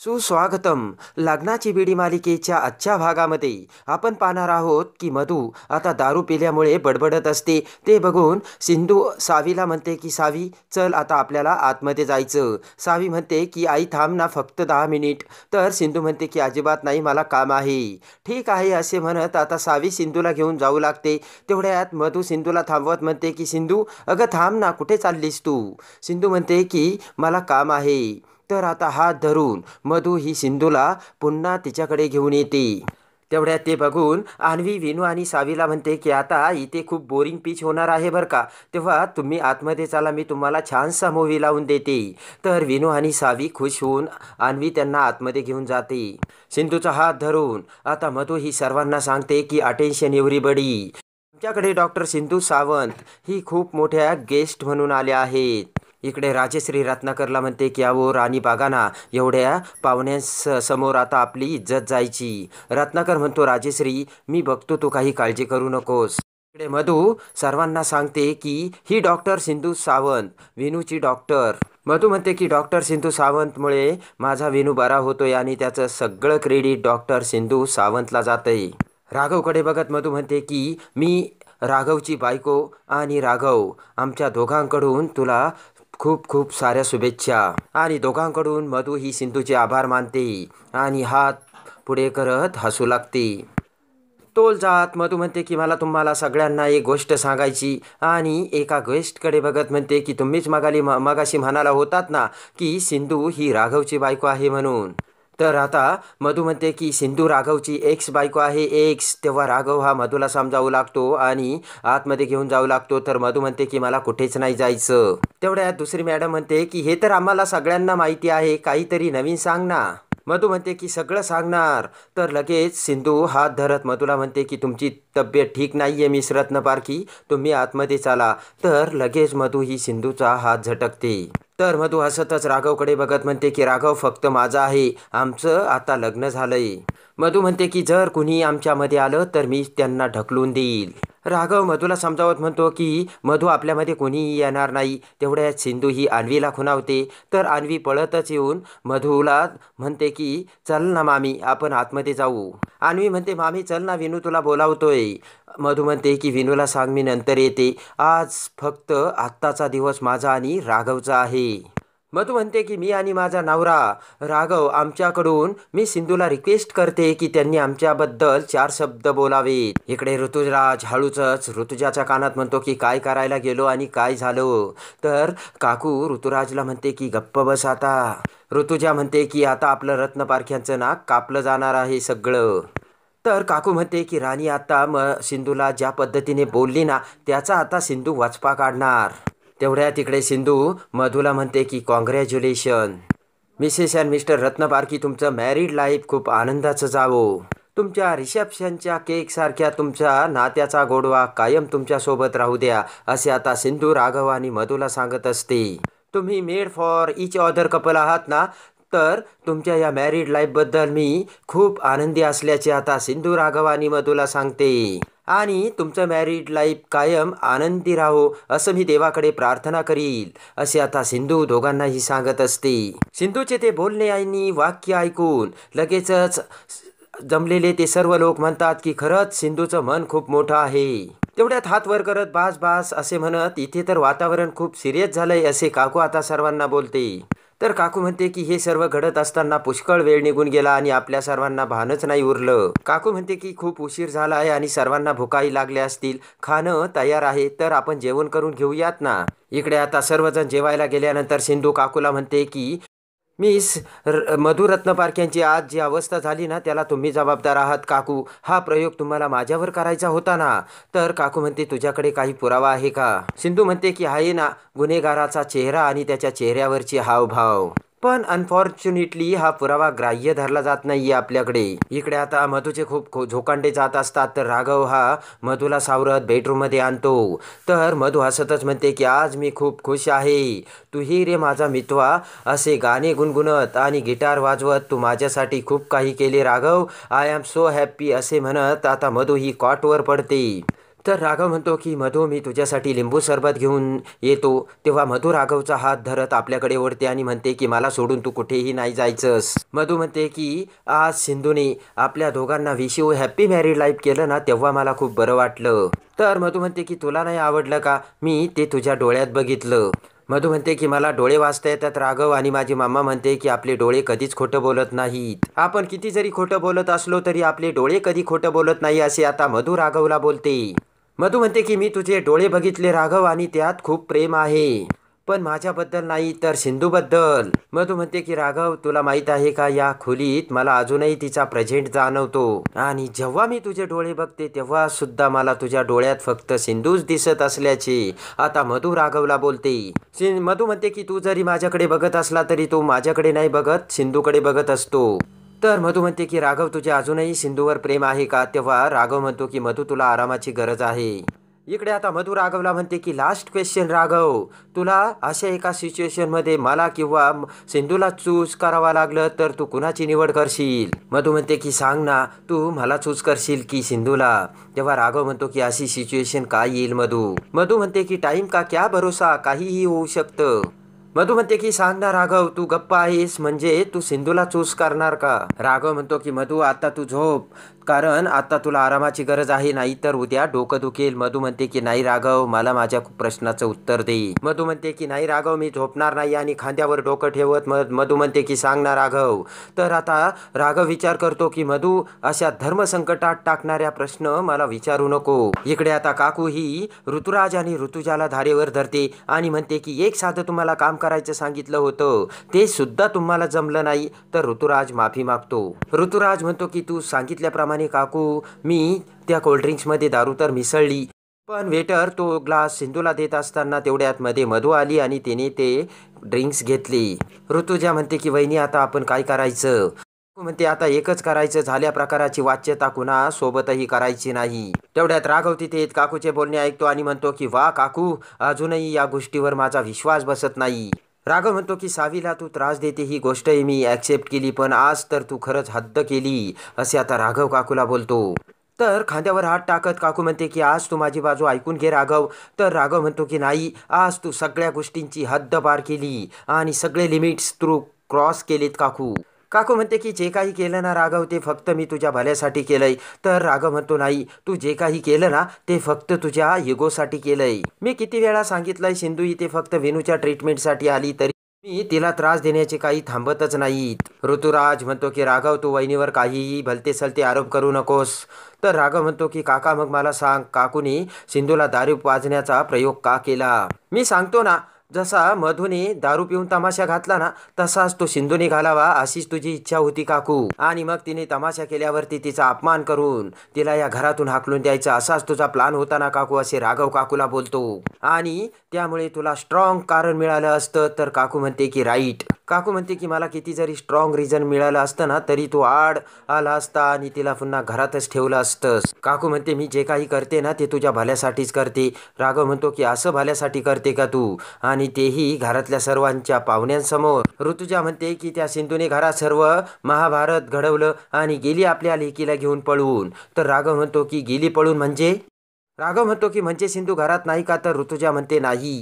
सुस्वागतम. लग्नाची बिडी मालिकेच्या आजच्या भागामध्ये आपण पाहणार आहोत की मधू आता दारू पिल्यामुळे बडबडत असते. ते बघून सिंधू सावीला म्हणते की सावी चल आता आपल्याला आतमध्ये जायचं. सावी म्हणते की आई थांब ना फक्त 10 मिनिट. तर सिंधू म्हणते की अजिबात नाही, मला काम आहे. ठीक आहे असे म्हणत आता सावी सिंधूला घेऊन जाऊ लागते. तेवढ्यात मधू सिंधूला थांबवत म्हणते की सिंधू अगं थांब ना, कुठे चाललीस तू. सिंधू म्हणते की मला काम आहे. तर आता हात धरून मधू ही सिंधूला पुन्हा तिच्याकडे घेऊन येते. तेवढ्यात ते बघून अन्वी विनू आणि सावीला म्हणते की आता इथे खूप बोरिंग पिच होणार आहे बरं का, तेव्हा तुम्ही आतमध्ये चला, मी तुम्हाला छानसा मूवी लावून देते. तर विनू आणि सावी खुश होऊन अन्वी त्यांना आतमध्ये घेऊन जाते. सिंधूचा हात धरून आता मधू ही सर्वांना सांगते की अटेन्शन एव्हरीबडी, आमच्याकडे डॉक्टर सिंधू सावंत ही खूप मोठ्या गेस्ट म्हणून आल्या आहेत. इकडे राजश्री रत्नाकरला म्हणते की अहो राणी बघा ना, एवढ्या पाहुण्यांसमोर आता आपली इज्जत जायची. रत्नाकर म्हणतो राजश्री मी बघतो, तू काही काळजी करू नकोस. इकडे मधू सर्वांना सांगते की ही डॉक्टर सिंधू सावंत, विनूची डॉक्टर. मधू म्हणते की डॉक्टर सिंधू सावंतमुळे माझा विनू बरा होतोय आणि त्याचं सगळं क्रेडिट डॉक्टर सिंधू सावंतला जातंय. राघवकडे बघत मधू म्हणते की मी राघवची बायको आणि राघव, आमच्या दोघांकडून तुला खूप खूप साऱ्या शुभेच्छा. आणि दोघांकडून मधू ही सिंधूचे आभार मानते आणि हात पुढे करत हसू लागते. तोल जात मधू म्हणते की मला तुम्हाला सगळ्यांना एक गोष्ट सांगायची. आणि एका गेस्टकडे बघत म्हणते की तुम्हीच मगाशी म्हणाला होतात ना की सिंधू ही राघवची बायको आहे म्हणून. तर आता मधू म्हणते की सिंधू राघवची एक्स बायको आहे, एक्स. तेव्हा राघव हा मधूला समजावू लागतो आणि आतमध्ये घेऊन जाऊ लागतो. तर मधू म्हणते की मला कुठेच नाही जायचं. तेवढ्यात दुसरी मॅडम म्हणते की हे तर आम्हाला सगळ्यांना माहिती आहे, काहीतरी नवीन सांग ना. मधू म्हणते की सगळं सांगणार. तर लगेच सिंधू हात धरत मधूला म्हणते की तुमची तब्येत ठीक नाही आहे मिस रत्नपारखी, तुम्ही आतमध्ये चाला. तर लगेच मधू ही सिंधूचा हात झटकते. तर मधू हसतच राघवकडे बघत म्हणते की राघव फक्त माझा आहे, आमचं आता लग्न झालंय. मधू म्हणते की जर कुणी आमच्यामध्ये आलं तर मी त्यांना ढकलून देईल. राघव मधूला समजावत म्हणतो की मधू आपल्यामध्ये कोणीही येणार नाही. तेवढ्यात सिंधू ही अन्वीला खुणावते. तर अन्वी पळतच येऊन मधूला म्हणते की चल ना मामी आपण आतमध्ये जाऊ. अन्वी म्हणते मामी चल ना, विनू तुला बोलावतोय. मधू म्हणते की विनूला सांग मी नंतर येते, आज फक्त आत्ताचा दिवस माझा आणि राघवचा आहे. मधू म्हणते की मी आणि माझा नवरा राघव आमच्याकडून मी सिंधूला रिक्वेस्ट करते की त्यांनी आमच्याबद्दल 4 शब्द बोलावेत. इकडे ऋतुराज हळूच ऋतुजाच्या कानात म्हणतो की काय करायला गेलो आणि काय झालं. तर काकू ऋतुराजला म्हणते की गप्प बस आता. ऋतुजा म्हणते की आता आपलं रत्नपारख्यांचं नाक कापलं जाणार आहे सगळं. तर काकू म्हणते की राणी आता सिंधूला ज्या पद्धतीने बोलली ना त्याचा आता सिंधू वचपा काढणार. तेवढ्या तिकडे सिंधू मधूला म्हणते की congratulation Mrs and mister Ratnaparkhi, तुमचं मॅरिड लाईफ खूप आनंदाचं जावो. तुमच्या रिसेप्शनच्या केकसारख्या तुमच्या नात्याचा गोडवा कायम तुमच्यासोबत राहू द्या, असे आता सिंधू राघव आणि मधूला सांगत असते. तुम्ही made for each other couple आहात ना, तर तुमच्या या मॅरिड लाईफबद्दल मी खूप आनंदी असल्याचे आता सिंधू राघव आणि मधूला सांगते. आणि तुमचं मॅरिड लाईफ कायम आनंदी राहो असं मी देवाकडे प्रार्थना करील, असे आता सिंधू दोघांनाही सांगत असते. सिंधूचे ते बोलणे आणि वाक्य ऐकून लगेचच जमलेले ते सर्व लोक म्हणतात की खरंच सिंधूचं मन खूप मोठं आहे. तेवढ्यात हात वर करत बास बास असे म्हणत इथे तर वातावरण खूप सिरियस झालंय असे काकू आता सर्वांना बोलते. तर काकू म्हणते की हे सर्व घडत असताना पुष्कळ वेळ निघून गेला आणि आपल्या सर्वांना भानच नाही उरलं. काकू म्हणते की खूप उशीर झाला आहे आणि सर्वांना भुकाही लागल्या असतील, खाणं तयार आहे तर आपण जेवण करून घेऊयात ना. इकडे आता सर्वजण जेवायला गेल्यानंतर सिंधू काकूला म्हणते की मिस मधु रत्नपारख्यांची आज जी अवस्था झाली ना त्याला तुम्ही जबाबदार आहात काकू. हा प्रयोग तुम्हाला माझ्यावर करायचा होता ना. तर काकू म्हणते तुझ्याकडे काही पुरावा आहे का. सिंधू म्हणते की आहे ना, गुन्हेगाराचा चेहरा आणि त्याच्या चेहऱ्यावरचे हावभाव. पण अनफॉर्च्युनेटली हा पुरावा ग्राह्य धरला जात नाहीये आपल्याकडे. इकडे आता मधूचे खूप झोकांडे जात असतात. तर राघव हा मधूला सावरत बेडरूममध्ये आणतो. तर मधू हसतच म्हणते की आज मी खूप खुश आहे. तूही रे माझा मितवा, असे गाणे गुणगुणत आणि गिटार वाजवत तू माझ्यासाठी खूप काही केले Raghav. I am so happy असे म्हणत आता मधू ही कॉटवर पडते. तर राघव म्हणतो की मधू मी तुझ्यासाठी लिंबू सरबत घेऊन येतो. तेव्हा मधू राघवचा हात धरत आपल्याकडे ओढते आणि म्हणते की मला सोडून तू कुठेही नाही जायचंस. मधू म्हणते की आज सिंधूने आपल्या दोघांना wish you happy married life केलं ना तेव्हा मला खूप बरं वाटलं. तर मधू म्हणते की तुला नाही आवडलं का? मी ते तुझ्या डोळ्यात बघितलं. मधू म्हणते की मला डोळे वाचता येतात राघव, आणि माझी मामा म्हणते की आपले डोळे कधीच खोटं बोलत नाहीत. आपण किती जरी खोटं बोलत असलो तरी आपले डोळे कधी खोटं बोलत नाही, असे आता मधू राघवला बोलते. मधू म्हणते की मी तुझे डोळे बघितले राघव आणि त्यात खूप प्रेम आहे, पण माझ्याबद्दल नाही तर सिंधूबद्दल. मधू म्हणते की राघव तुला माहीत आहे का, या खोलीत मला अजूनही तिचा प्रेझेंट जाणवतो, आणि जेव्हा मी तुझे डोळे बघते तेव्हा सुद्धा मला तुझ्या डोळ्यात फक्त सिंधूच दिसत असल्याचे आता मधू राघवला बोलते. मधू म्हणते की तू जरी माझ्याकडे बघत असला तरी तो माझ्याकडे नाही बघत, सिंधूकडे बघत असतो. तर मधू म्हणते की राघव तुझे अजूनही सिंधूवर प्रेम आहे का? तेव्हा राघव म्हणतो की मधू तुला आरामाची गरज आहे. इकडे आता मधू राघवला म्हणते की लास्ट क्वेश्चन राघव, तुला अशा एका सिच्युएशनमध्ये मला किंवा सिंधूला चूज करावा लागलं तर तू कुणाची निवड करशील? मधू म्हणते की सांग ना, तू मला चूज करशील की सिंधूला? तेव्हा राघव म्हणतो की अशी सिच्युएशन काय येईल मधू? मधू म्हणते की टाइम का क्या भरोसा, काहीही होऊ शकतं. मधू म्हणते की सांग ना राघव, तू गप्पा आहेस म्हणजे तू सिंधूला चूज करणार का? राघव म्हणतो की मधू आता तू झोप, कारण आता तुला आरामाची गरज आहे, नाही तर उद्या डोकं दुखेल. मधू म्हणते की नाही राघव, मला माझ्या प्रश्नाचं उत्तर दे. मधू म्हणते की नाही राघव, मी झोपणार नाही, आणि खांद्यावर डोकं ठेवत मधू म्हणते की सांग ना राघव. तर आता राघव विचार करतो की मधू अशा धर्मसंकटात टाकणाऱ्या प्रश्न मला विचारू नको. इकडे आता काकू ही ऋतुराज आणि ऋतुजाला धारेवर धरते आणि म्हणते की एक साधं तुम्हाला काम करायचं सांगितलं होतं, ते सुद्धा तुम्हाला जमलं नाही. तर ऋतुराज माफी मागतो. ऋतुराज म्हणतो की तू सांगितल्याप्रमाणे काकू, मी त्या कोल्ड्रिंक्समध्ये दारू तर मिसळली, पण वेटर तो ग्लास सिंधूला देत असताना तेवढ्यात मध्ये मधू आली आणि तिने ते ड्रिंक्स घेतली. ऋतुजा म्हणते की वहिनी आता आपण काय करायचं? म्हणते आता एकच करायचं, झाल्या प्रकाराची वाच्यता कुणा सोबतही करायची नाही. तेवढ्यात राघव तिथे येत काकूचे बोलणे ऐकतो आणि म्हणतो की वा काकू, अजूनही या गोष्टीवर माझा विश्वास बसत नाही. राघव म्हणतो की सावीला तू त्रास देते ही गोष्टही मी ॲक्सेप्ट केली, पण आज तर तू खरंच हद्द केली, असे आता राघव काकूला बोलतो. तर खांद्यावर हात टाकत काकू म्हणते की आज तू माझी बाजू ऐकून घे राघव. तर राघव म्हणतो की नाही, आज तू सगळ्या गोष्टींची हद्द पार केली आणि सगळे लिमिट्स तू क्रॉस केलीत काकू. काकू म्हणते की जे काही केलं ना राघव, ते फक्त मी तुझ्या भल्यासाठी केलंय. तर राघव म्हणतो नाही, तू जे काही केलं ना ते फक्त तुझ्या इगोसाठी केलंय. मी किती वेळा सांगितलंय, सिंधू इथे फक्त विनूच्या ट्रीटमेंटसाठी आली, तरी मी तिला त्रास देण्याचे काही थांबतच नाहीत. ऋतुराज म्हणतो की राघव तू वहिनीवर काहीही भलते सलते आरोप करू नकोस. तर राघव म्हणतो की काका मग मला सांग, काकूने सिंधूला दारू पाजण्याचा प्रयोग का केला? मी सांगतो ना, जसा मधूने दारू पिऊन तमाशा घातला ना, तसाच तो सिंधूने घालावा अशीच तुझी इच्छा होती काकू, आणि मग तिने तमाशा केल्यावरती तिचा अपमान करून तिला या घरातून हाकलून द्यायचा, असाच तुझा प्लान होता ना काकू, असे राघव काकूला बोलतो. आणि त्यामुळे तुला स्ट्रॉंग कारण मिळालं असतं. तर काकू म्हणते की राईट. काकू म्हणते की मला किती जरी स्ट्रॉंग रिझन मिळालं असतं ना तरी तू आड आला असता आणि तिला पुन्हा घरातच ठेवलं असतंस. काकू म्हणते मी जे काही करते ना ते तुझ्या भल्यासाठीच करते. राघव म्हणतो की असं भल्यासाठी करते का तू, आणि तेही घरातल्या सर्वांच्या पाहुण्यांसमोर? ऋतुजा म्हणते की त्या सिंधूने घरात सर्व महाभारत घडवलं आणि गेली आपल्या लेकीला घेऊन पळून. तर राघव म्हणतो की गेली पळून म्हणजे? राघव म्हणतो की म्हणजे सिंधू घरात नाही का? तर ऋतुजा म्हणते नाही.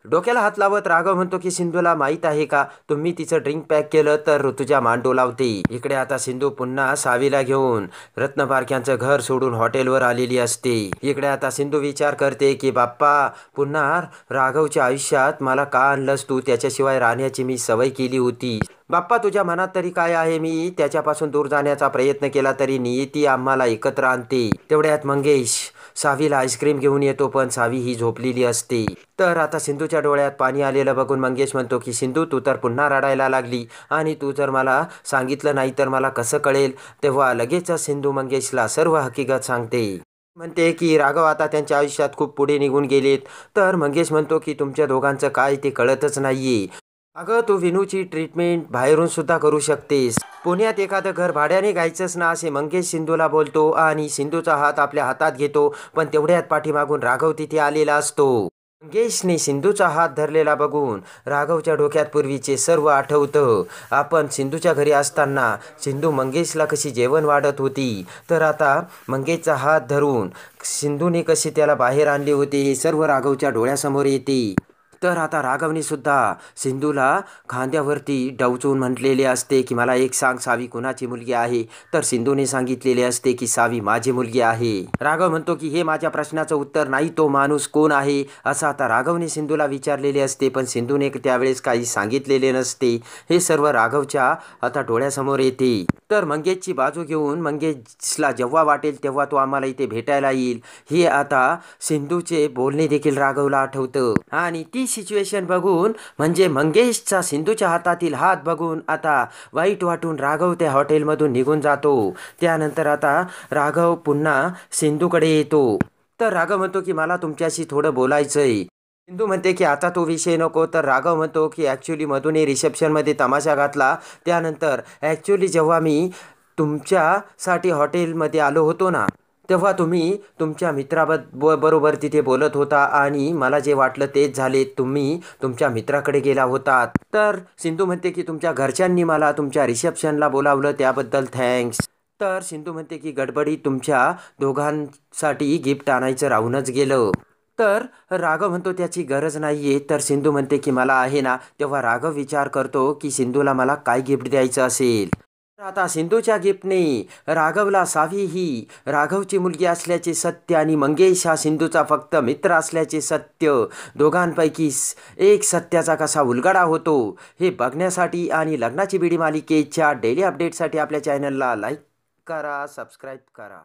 डोक्याला हात लावत राघव म्हणतो की सिंधूला माहीत आहे का तुम्ही तिचं ड्रिंक पॅक केलं? तर ऋतुजा मान डोलावते. इकडे आता सिंधू पुन्हा सावीला घेऊन रत्नपारख्यांचं घर सोडून हॉटेलवर आलेली असते. इकडे आता सिंधू विचार करते की बाप्पा, पुन्हा राघवच्या आयुष्यात मला का आणलंस तू? त्याच्याशिवाय राहण्याची मी सवय केली होती. बाप्पा तुझ्या मनात तरी काय आहे? मी त्याच्यापासून दूर जाण्याचा प्रयत्न केला तरी नियती आम्हाला एकत्र आणते. तेवढ्यात मंगेश सावीला आईस्क्रीम घेऊन येतो, पण सावी ही झोपलेली असते. तर आता सिंधूच्या डोळ्यात पाणी आलेलं बघून मंगेश म्हणतो की सिंधू तू तर पुन्हा रडायला लागली, आणि तू जर मला सांगितलं नाही तर मला कसं कळेल? तेव्हा लगेच सिंधू मंगेशला सर्व हकीकत सांगते. म्हणते की राघव आता त्यांच्या आयुष्यात खूप पुढे निघून गेलेत. तर मंगेश म्हणतो की तुमच्या दोघांचं काय ते कळतच नाहीये. अगं तू विनूची ट्रीटमेंट बाहेरून सुद्धा करू शकतेस, पुण्यात एखादं घर भाड्याने घ्यायचंच ना, असे मंगेश सिंधूला बोलतो आणि सिंधूचा हात आपल्या हातात घेतो. पण तेवढ्यात पाठीमागून राघव तिथे आलेला असतो. मंगेशने सिंधूचा हात धरलेला बघून राघवच्या डोक्यात पूर्वीचे सर्व आठवतं. आपण सिंधूच्या घरी असताना सिंधू मंगेशला कशी जेवण वाढत होती, तर आता मंगेशचा हात धरून सिंधूने कशी त्याला बाहेर आणले होते हे सर्व राघवच्या डोळ्यासमोर येते. तर आता राघवने सुद्धा सिंधूला खांद्यावरती डवचून म्हटलेले असते की मला एक सांग, सावी कुणाची मुलगी आहे. तर सिंधूने सांगितलेले असते की सावी माझी मुलगी आहे. राघव म्हणतो की हे माझ्या प्रश्नाचं उत्तर नाही, तो माणूस कोण आहे असं आता राघवने सिंधूला विचारलेले असते. पण सिंधूने त्यावेळेस काही सांगितलेले नसते. हे सर्व राघवच्या आता डोळ्यासमोर येते. तर मंगेशची बाजू घेऊन मंगेशला जेव्हा वाटेल तेव्हा तो आम्हाला इथे भेटायला येईल हे आता सिंधूचे बोलणे देखील राघवला आठवतं. आणि ती सिच्युएशन बघून म्हणजे मंगेशचा सिंधूच्या हातातील हात बघून आता वाईट वाटून राघव त्या हॉटेलमधून निघून जातो. त्यानंतर आता राघव पुन्हा सिंधूकडे येतो. तर राघव म्हणतो की मला तुमच्याशी थोडं बोलायचंय. सिंधू म्हणते की आता तो विषय नको. तर राघव म्हणतो की ॲक्च्युली मधूने रिसेप्शनमध्ये तमाशा घातला. त्यानंतर ॲक्च्युली जेव्हा मी तुमच्यासाठी हॉटेलमध्ये आलो होतो ना, तेव्हा तुम्ही तुमच्या बरोबर तिथे बोलत होता आणि मला जे वाटलं तेच झाले. तुम्ही तुमच्या मित्राकडे गेला होतात. तर सिंधू म्हणते की तुमच्या घरच्यांनी मला तुमच्या रिसेप्शनला बोलावलं त्याबद्दल थँक्स. तर सिंधू म्हणते की गडबडीत तुमच्या दोघांसाठी गिफ्ट आणायचं राहूनच गेलं. तर राघव म्हणतो त्याची गरज नाही आहे. तर सिंधू म्हणते की मला आहे ना. तेव्हा राघव विचार करतो की सिंधूला मला काय गिफ्ट द्यायचं असेल. तर आता सिंधूच्या गिफ्टने राघवला सावी ही राघवची मुलगी असल्याचे सत्य आणि मंगेश हा सिंधूचा फक्त मित्र असल्याचे सत्य, दोघांपैकी एक सत्याचा कसा उलगडा होतो हे बघण्यासाठी आणि लग्नाची बेडी मालिकेच्या डेली अपडेटसाठी आपल्या चॅनलला लाईक करा, सबस्क्राईब करा.